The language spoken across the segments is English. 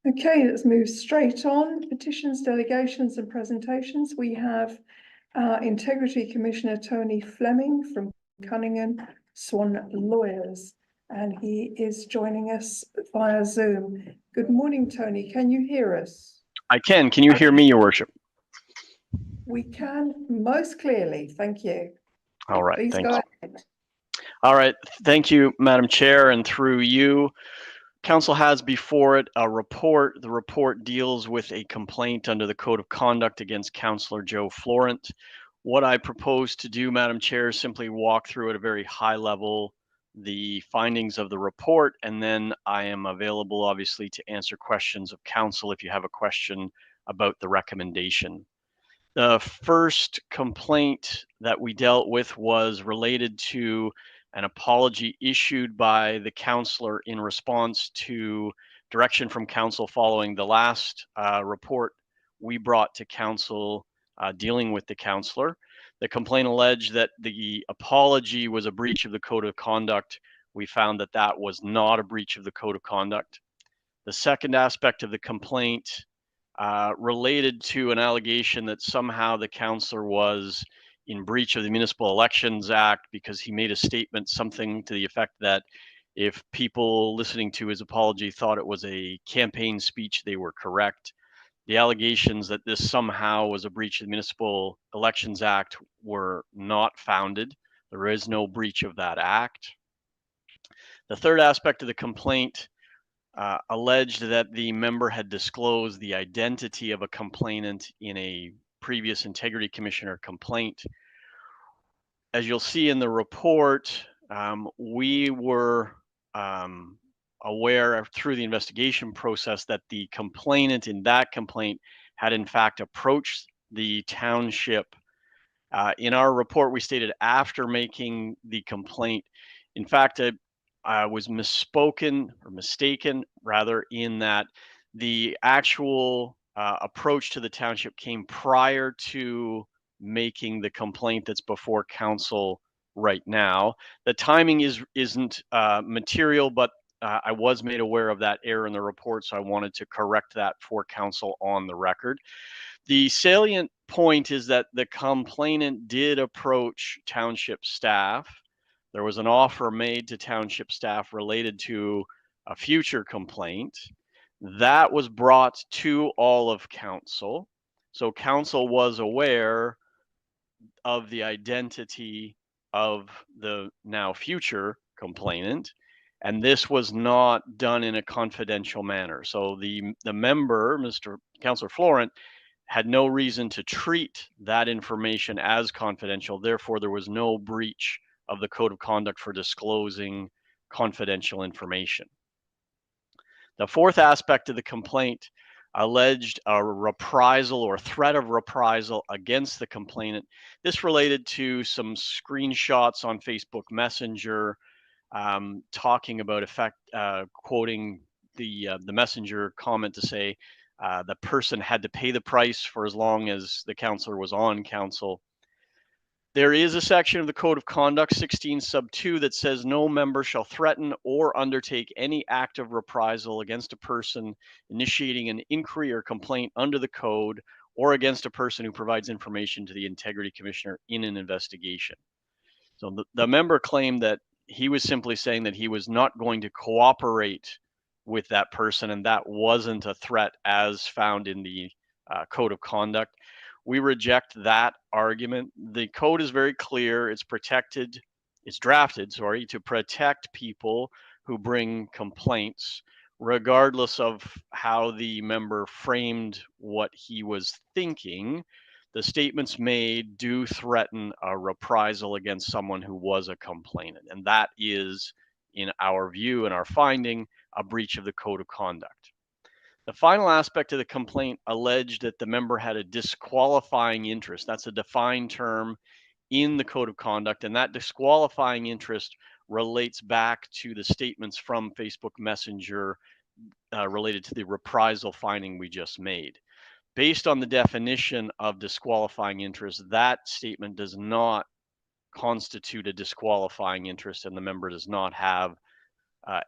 Okay, let's move straight on. Petitions, delegations and presentations. We have Integrity Commissioner Tony Fleming from Cunningham Swan Lawyers, and he is joining us via Zoom. Good morning, Tony. Can you hear us? I can. Can you hear me, Your Worship? We can most clearly. Thank you. All right. Please go ahead. All right. Thank you, Madam Chair, and through you. Council has before it a report. The report deals with a complaint under the Code of Conduct against Councillor Joe Florent. What I propose to do, Madam Chair, is simply walk through at a very high level the findings of the report, and then I am available, obviously, to answer questions of Council if you have a question about the recommendation. The first complaint that we dealt with was related to an apology issued by the councillor in response to direction from council following the last report we brought to council dealing with the councillor. The complaint alleged that the apology was a breach of the Code of Conduct. We found that that was not a breach of the Code of Conduct. The second aspect of the complaint related to an allegation that somehow the councillor was in breach of the Municipal Elections Act because he made a statement, something to the effect that if people listening to his apology thought it was a campaign speech, they were correct. The allegations that this somehow was a breach of the Municipal Elections Act were not founded. There is no breach of that act. The third aspect of the complaint alleged that the member had disclosed the identity of a complainant in a previous Integrity Commissioner complaint. As you'll see in the report, we were aware through the investigation process that the complainant in that complaint had in fact approached the township. In our report, we stated after making the complaint, in fact, I was mistaken rather, in that the actual approach to the township came prior to making the complaint that's before council right now. The timing isn't material, but I was made aware of that error in the report, so I wanted to correct that for council on the record. The salient point is that the complainant did approach township staff. There was an offer made to township staff related to a future complaint. That was brought to all of council. So council was aware of the identity of the now future complainant, and this was not done in a confidential manner. So the member, Mr. Councillor Florent, had no reason to treat that information as confidential. Therefore, there was no breach of the Code of Conduct for disclosing confidential information. The fourth aspect of the complaint alleged a reprisal or threat of reprisal against the complainant. This related to some screenshots on Facebook Messenger talking about quoting the Messenger comment to say the person had to pay the price for as long as the councillor was on council. There is a section of the Code of Conduct, 16 sub 2, that says no member shall threaten or undertake any act of reprisal against a person initiating an inquiry or complaint under the code or against a person who provides information to the Integrity Commissioner in an investigation. So the member claimed that he was simply saying that he was not going to cooperate with that person, and that wasn't a threat as found in the Code of Conduct. We reject that argument. The code is very clear. It's drafted, to protect people who bring complaints, regardless of how the member framed what he was thinking. The statements made do threaten a reprisal against someone who was a complainant, and that is, in our view and our finding, a breach of the Code of Conduct. The final aspect of the complaint alleged that the member had a disqualifying interest. That's a defined term in the Code of Conduct, and that disqualifying interest relates back to the statements from Facebook Messenger related to the reprisal finding we just made. Based on the definition of disqualifying interest, that statement does not constitute a disqualifying interest, and the member does not have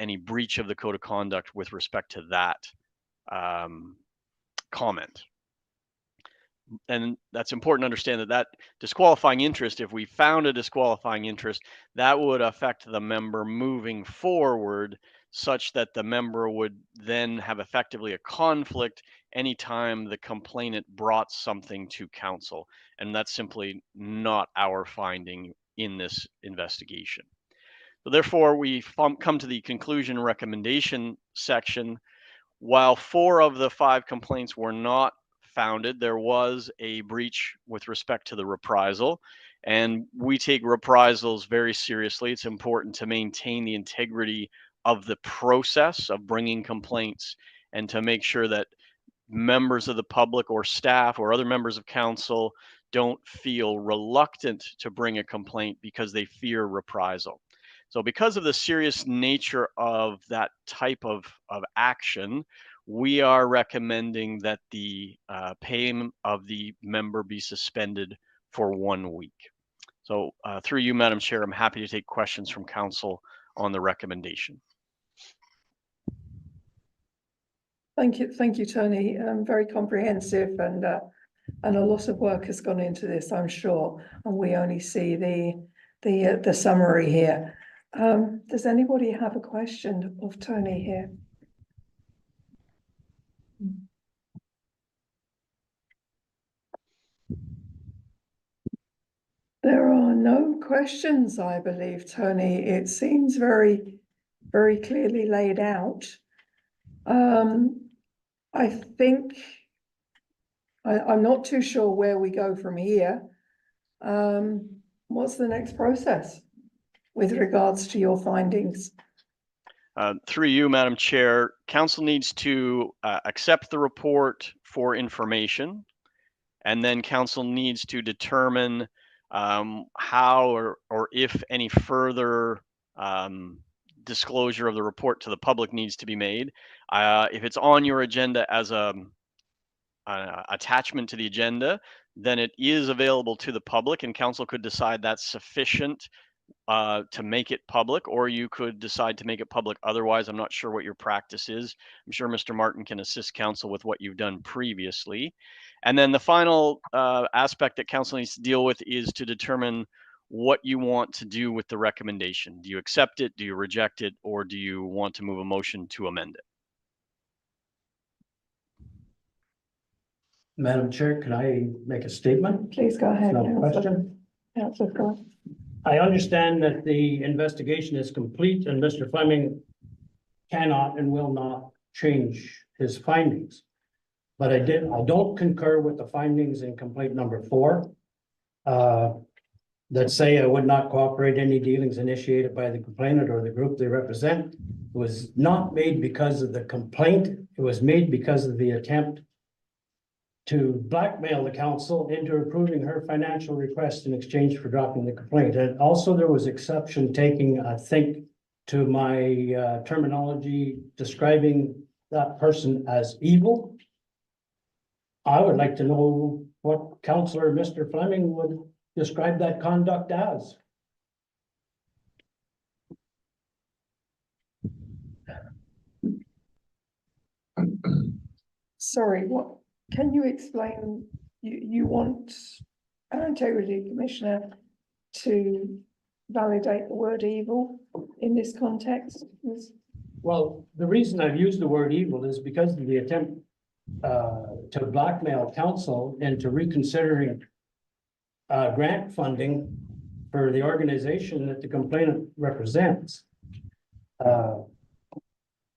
any breach of the Code of Conduct with respect to that comment. And that's important to understand that that disqualifying interest, if we found a disqualifying interest, that would affect the member moving forward, such that the member would then have effectively a conflict anytime the complainant brought something to council. And that's simply not our finding in this investigation. So therefore, we come to the conclusion recommendation section. While 4 of the 5 complaints were not founded, there was a breach with respect to the reprisal, and we take reprisals very seriously. It's important to maintain the integrity of the process of bringing complaints and to make sure that members of the public or staff or other members of council don't feel reluctant to bring a complaint because they fear reprisal. So because of the serious nature of that type of action, we are recommending that the payment of the member be suspended for 1 week. So through you, Madam Chair, I'm happy to take questions from council on the recommendation. Thank you, Tony. Very comprehensive, and a lot of work has gone into this, I'm sure. And we only see the summary here. Does anybody have a question of Tony here? There are no questions, I believe, Tony. It seems very, very clearly laid out. I think I'm not too sure where we go from here. What's the next process with regards to your findings? Through you, Madam Chair, council needs to accept the report for information, and then council needs to determine how or if any further disclosure of the report to the public needs to be made. If it's on your agenda as a attachment to the agenda, then it is available to the public, and council could decide that's sufficient to make it public, or you could decide to make it public otherwise. I'm not sure what your practice is. I'm sure Mr. Martin can assist council with what you've done previously. And then the final aspect that council needs to deal with is to determine what you want to do with the recommendation. Do you accept it? Do you reject it? Or do you want to move a motion to amend it? Madam Chair, can I make a statement? Please go ahead. No question. Councillor Scott. I understand that the investigation is complete and Mr. Fleming cannot and will not change his findings. But I don't concur with the findings in complaint number 4. That say I would not cooperate any dealings initiated by the complainant or the group they represent. It was not made because of the complaint. It was made because of the attempt to blackmail the council into approving her financial request in exchange for dropping the complaint. And also there was exception taking, I think, to my terminology describing that person as evil. I would like to know what Councillor Mr. Fleming would describe that conduct as. Sorry, what? Can you explain, you want our integrity commissioner to validate the word evil in this context? Well, the reason I've used the word evil is because of the attempt to blackmail council into reconsidering grant funding for the organization that the complainant represents.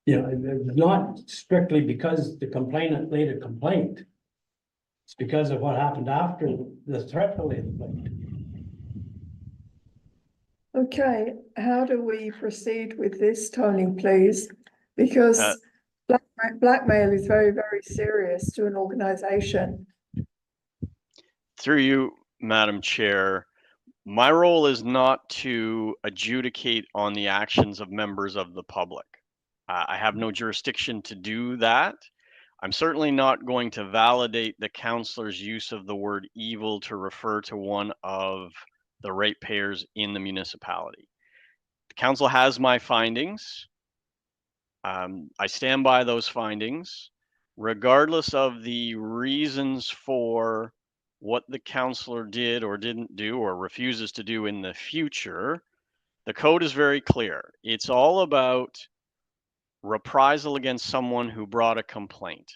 You know, not strictly because the complainant laid a complaint. It's because of what happened after the threat to lay the complaint. Okay, how do we proceed with this, Tony, please? Because blackmail is very, very serious to an organization. Through you, Madam Chair, my role is not to adjudicate on the actions of members of the public. I have no jurisdiction to do that. I'm certainly not going to validate the councillor's use of the word evil to refer to one of the ratepayers in the municipality. The council has my findings. I stand by those findings. regardless of the reasons for what the counselor did or didn't do or refuses to do in the future, the code is very clear. It's all about reprisal against someone who brought a complaint.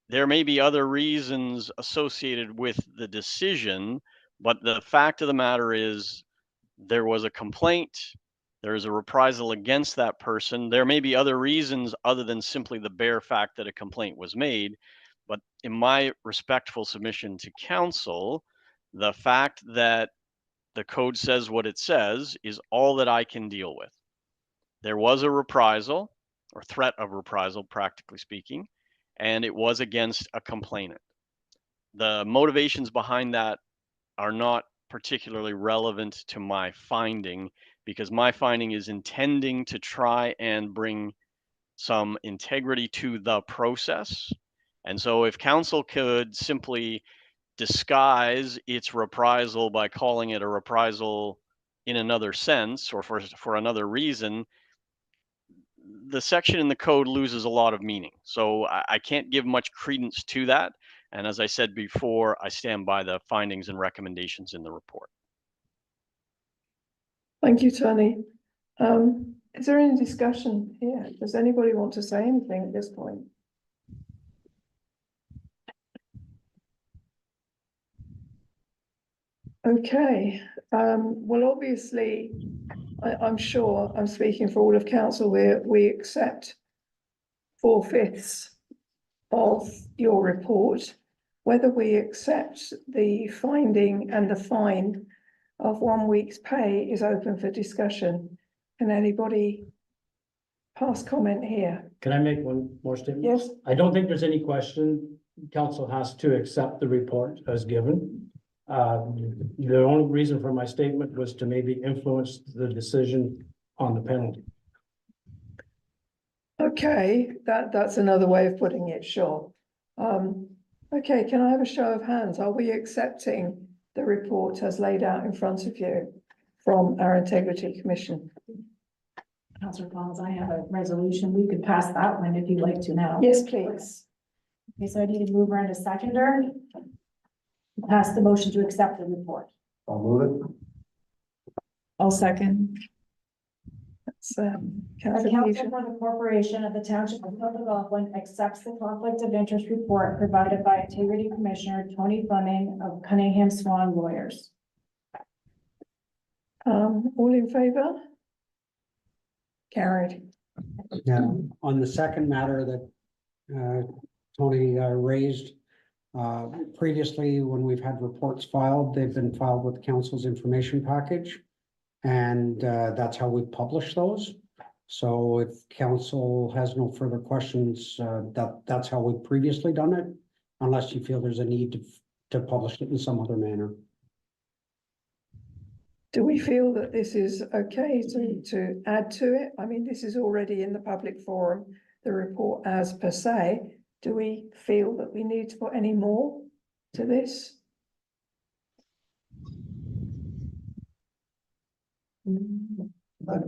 There may be other reasons associated with the decision, but the fact of the matter is there was a complaint, there is a reprisal against that person. There may be other reasons other than simply the bare fact that a complaint was made, but in my respectful submission to council, the fact that the code says what it says is all that I can deal with. There was a reprisal or threat of reprisal, practically speaking, and it was against a complainant. The motivations behind that are not particularly relevant to my finding, because my finding is intending to try and bring some integrity to the process. And so if council could simply disguise its reprisal by calling it a reprisal in another sense or for another reason, the section in the code loses a lot of meaning. So I can't give much credence to that. And as I said before, I stand by the findings and recommendations in the report. Thank you, Tony. Is there any discussion here? Does anybody want to say anything at this point? Okay, well, obviously, I'm sure I'm speaking for all of council here, we accept 4/5 of your report. Whether we accept the finding and the fine of 1 week's pay is open for discussion. Can anybody pass comment here? Can I make one more statement? Yes, I don't think there's any question. Council has to accept the report as given. The only reason for my statement was to maybe influence the decision on the penalty. okay, that's another way of putting it, sure. Okay, can I have a show of hands? Are we accepting the report as laid out in front of you from our Integrity Commission? Councillor Collins, I have a resolution. We could pass that one if you'd like to now. Yes, please. Okay, so I need a mover and a seconder. Pass the motion to accept the report. I'll move it. I'll second. That's The Councillor council Peter. for the corporation of the township of Philadelphia accepts the conflict of interest report provided by Integrity Commissioner Tony Fleming of Cunningham Swan Lawyers. All in favour? Carried. Now, on the second matter that Tony raised, previously, when we've had reports filed, they've been filed with council's information package. And that's how we publish those. So if council has no further questions, that's how we've previously done it, unless you feel there's a need to publish it in some other manner. Do we feel that this is okay to add to it? I mean, this is already in the public forum, the report as per se. Do we feel that we need to put any more to this?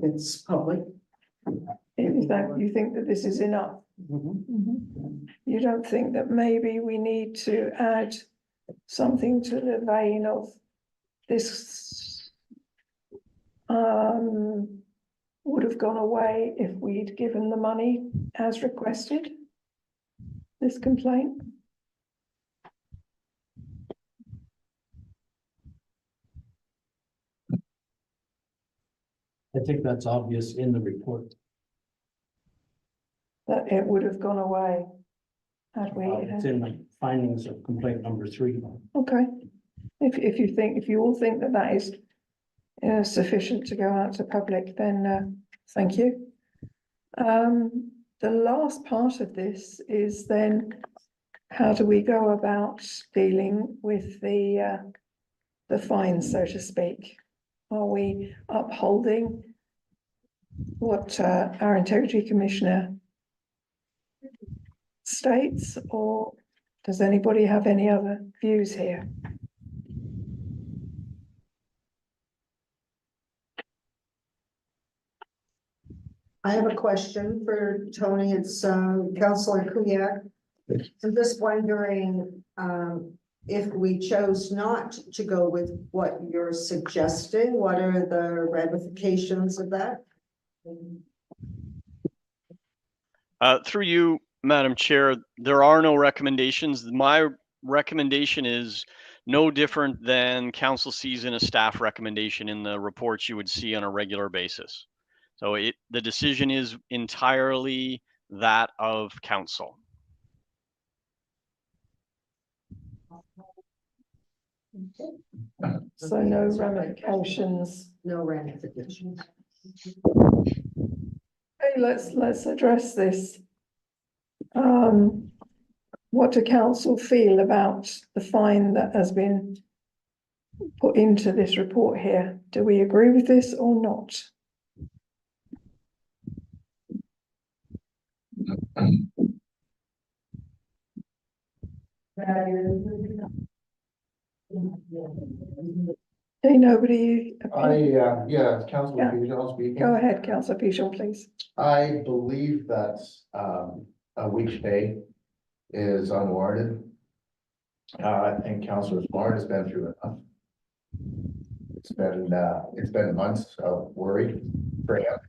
It's public. Is that, you think that this is enough? You don't think that maybe we need to add something to the vein of this would have gone away if we'd given the money as requested? This complaint? I think that's obvious in the report. That it would have gone away had we. It's in the findings of complaint number 3. Okay, if you all think that that is sufficient to go out to public, then thank you. The last part of this is then, how do we go about dealing with the fines, so to speak? Are we upholding what our Integrity Commissioner states, or does anybody have any other views here? I have a question for Tony. It's Councillor Kuyak. I'm just wondering, if we chose not to go with what you're suggesting, what are the ramifications of that? Through you, Madam Chair, there are no recommendations. My recommendation is no different than council sees in a staff recommendation in the reports you would see on a regular basis. So the decision is entirely that of council. So no ramifications. No ramifications. Okay, let's address this. What do council feel about the fine that has been put into this report here? Do we agree with this or not? Okay, nobody. Yeah, Councilor Yeah. Pujol speaking. Go ahead, councillor Pichon, please. I believe that, a week's pay is unwarranted. I think Councilor Smart has been through enough. It's been months of worry for him.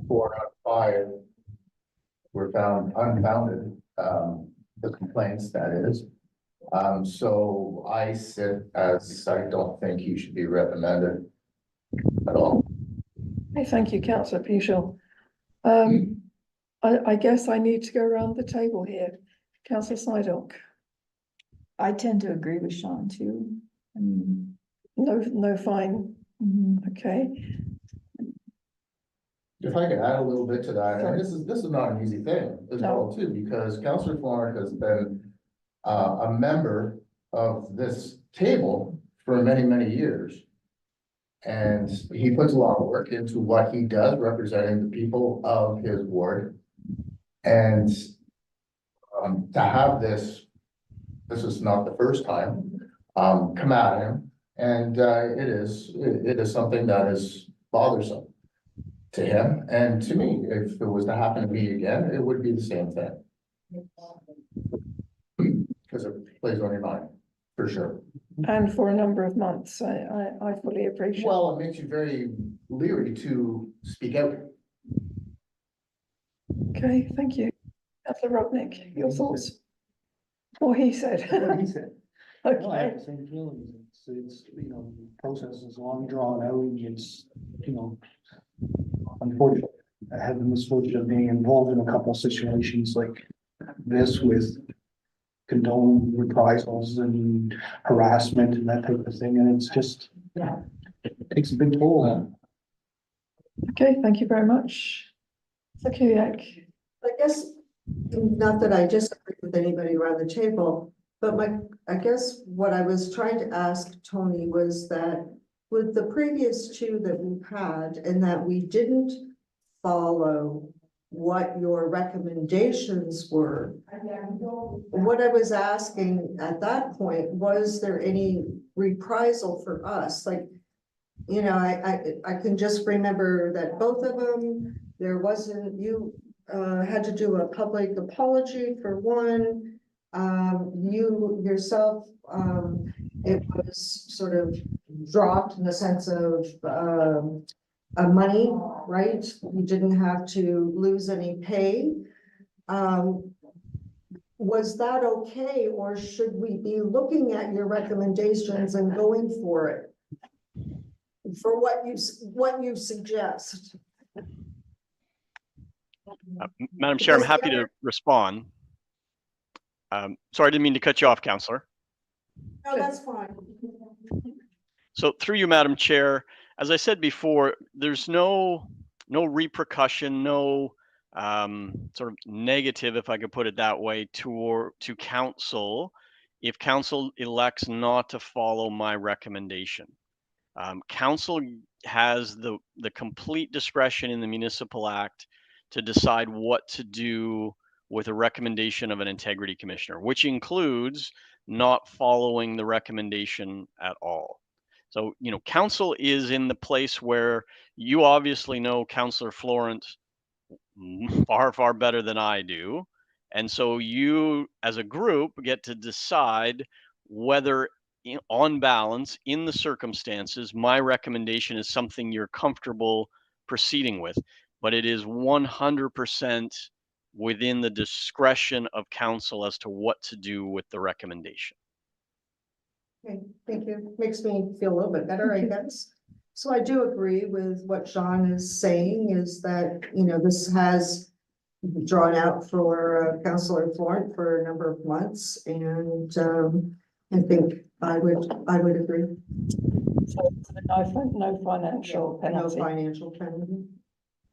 4 out of 5 were found unfounded, the complaints, that is. So I don't think he should be reprimanded at all. Hey, thank you, councillor Pichon. I guess I need to go around the table here. Councillor Sidock. I tend to agree with Sean too. I mean, No fine. Okay. If I could add a little bit to that, and this is not an easy thing as No. well too, because Councillor Florent has been a member of this table for many, many years. And he puts a lot of work into what he does, representing the people of his ward. And to have this is not the first time, come at him. And it is something that is bothersome to him and to me. If it was to happen to me again, it would be the same thing. Because it plays on your mind, for sure. And for a number of months, I fully appreciate. Well, it makes you very leery to speak out. Okay, thank you. Councillor Rudnick, your thoughts? What he said. What he said. No, I have Okay, the same feelings. It's, you know, the process is long drawn out. It's, you know, unfortunately, I had the misfortune of being involved in a couple of situations like this with condoned reprisals and harassment and that type of thing. And it's just, it takes a big toll. okay, thank you very much. Sakuyak. I guess, not that I disagree with anybody around the table, but I guess what I was trying to ask Tony was that with the previous 2 that we've had and that we didn't follow what your recommendations were, what I was asking at that point, was there any reprisal for us? Like, you know, I can just remember that both of them, there wasn't, you had to do a public apology for one. You yourself, it was sort of dropped in the sense of money, right? You didn't have to lose any pay. Was that okay, or should we be looking at your recommendations and going for it? For what you suggest? Madam Chair, I'm happy to respond. Sorry, I didn't mean to cut you off, Councillor. No, that's fine. So through you, Madam Chair, as I said before, there's no repercussion, no sort of negative, if I could put it that way, to council if council elects not to follow my recommendation. Council has the complete discretion in the Municipal Act to decide what to do with a recommendation of an integrity commissioner, which includes not following the recommendation at all. So, council is in the place where you obviously know Councillor Florent far, far better than I do. And so you, as a group, get to decide whether, on balance, in the circumstances, my recommendation is something you're comfortable proceeding with. But it is 100% within the discretion of council as to what to do with the recommendation. Okay, thank you. Makes me feel a little bit better, I guess. So I do agree with what Sean is saying, is that, this has drawn out for Councillor Florent for a number of months, and I think I would agree. So no financial No penalty. financial penalty.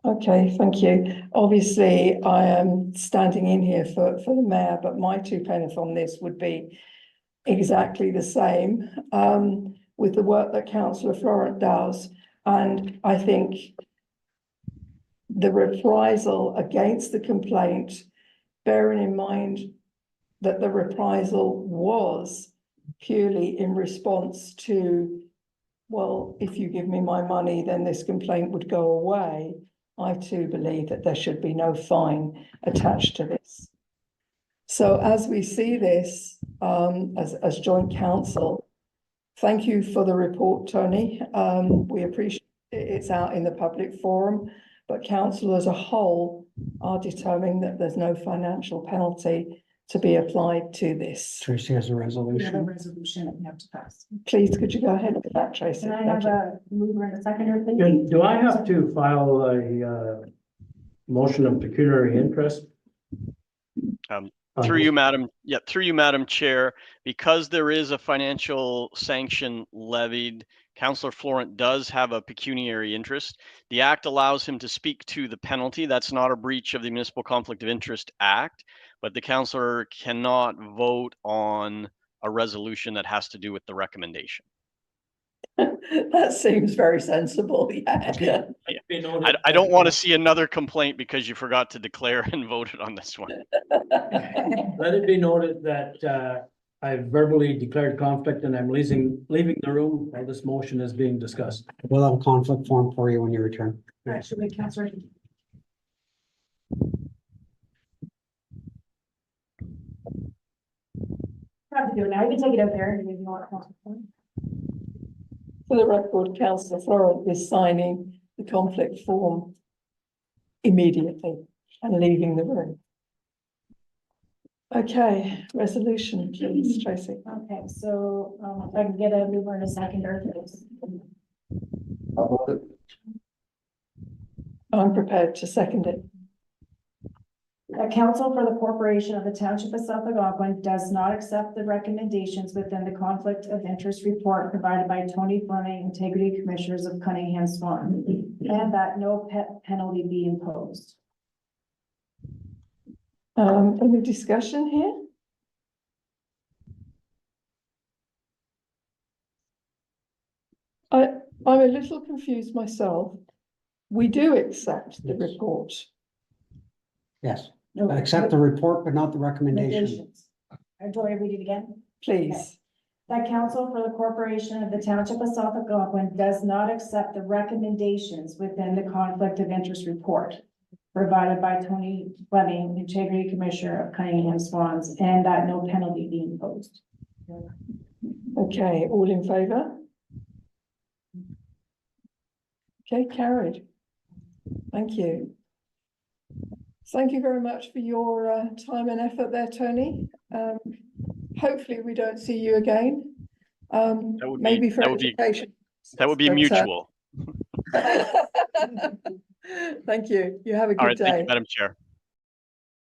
Okay, thank you. Obviously, I am standing in here for the mayor, but my 2 pence on this would be exactly the same with the work that Councillor Florent does. And I think the reprisal against the complaint, bearing in mind that the reprisal was purely in response to, well, if you give me my money, then this complaint would go away. I too believe that there should be no fine attached to this. So as we see this as joint council, thank you for the report, Tony. We appreciate it's out in the public forum, but council as a whole are determining that there's no financial penalty to be applied to this. Tracy has a We have a resolution. resolution that we have to pass. Please, could you go ahead with that, Tracy? Can I Thank have you. a mover and a seconder, please? Do I have to file a motion of pecuniary interest? Through you, Madam Chair, because there is a financial sanction levied, Councillor Florent does have a pecuniary interest. The Act allows him to speak to the penalty. That's not a breach of the Municipal Conflict of Interest Act, but the councillor cannot vote on a resolution that has to do with the recommendation. That seems very sensible, yeah. I don't want to see another complaint because you forgot to declare and voted on this one. Let it be noted that I've verbally declared conflict and I'm leaving the room while this motion is being discussed. We'll have a conflict form for you when you return. All right, should we, Councillor? Have to do it now. You can take it out there if you want. For the record, Councillor Florent is signing the conflict form immediately and leaving the room. Okay, resolution, please, Tracy. Okay, so if I can get a mover and a seconder, please. I'll vote it. I'm prepared to second it. The council for the corporation of the township of South Algonquin does not accept the recommendations within the conflict of interest report provided by Tony Fleming, integrity commissioners of Cunningham Swan, and that no penalty be imposed. Any discussion here? I'm a little confused myself. We do accept the report. Yes, No, accept the report, but not the recommendation. recommendations. Do I read it again? Please. That council for the corporation of the township of South Algonquin does not accept the recommendations within the conflict of interest report provided by Tony Fleming, integrity commissioner of Cunningham Swans, and that no penalty be imposed. Okay, all in favour? Okay, carried. Thank you. Thank you very much for your time and effort there, Tony. Hopefully we don't see you again. Maybe for education. That would be mutual. Thank you. You have a All good right, day. thank you, Madam Chair.